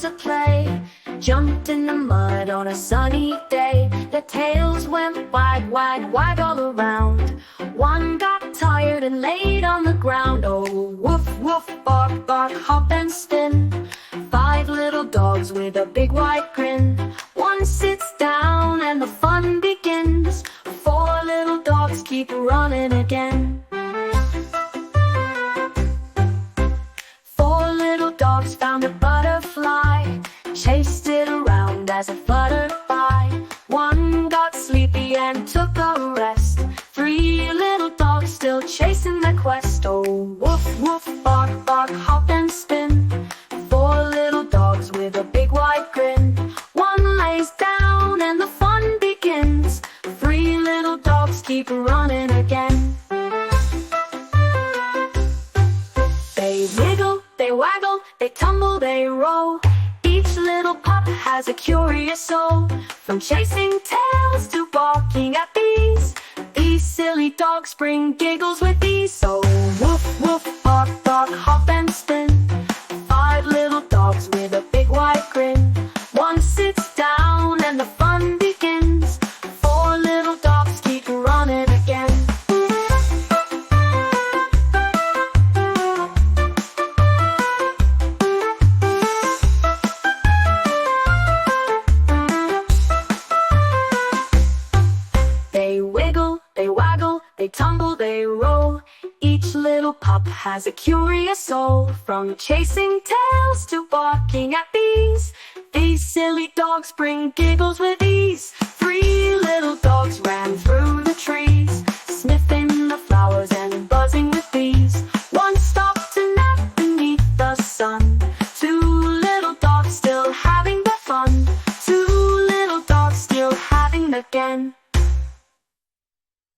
to play, jumped in the mud on a sunny day. Their tails went wag, wag, wag all around. One got tired and laid on the ground. Oh, woof, woof, bark, bark, hop and spin. Five little dogs with a big white grin. One sits down and the fun begins. Four little dogs keep running again. Four little dogs found a butterfly, chased it around as it fluttered by. One got sleepy and took a rest. Three little dogs still chasing their quest. Oh, woof, woof, bark, bark, hop and spin. Four little dogs with a big white grin. One lays down and the fun begins. Three little dogs keep running again. They wiggle, they waggle, they tumble, they roll. Each little pup has a curious soul. From chasing tails to barking at bees, these silly dogs bring giggles with ease. So woof, woof, bark, bark, hop and spin. Five little dogs with a big white grin. One sits down and the fun begins. Four little dogs keep running again. They wiggle, they waggle, they tumble, they roll. Each little pup has a curious soul. From chasing tails to barking at bees, these silly dogs bring giggles with ease. Three little dogs ran through the trees, sniffing the flowers and buzzing with bees. One stopped to nap beneath the sun. Two little dogs still having their fun. Two little dogs still having again.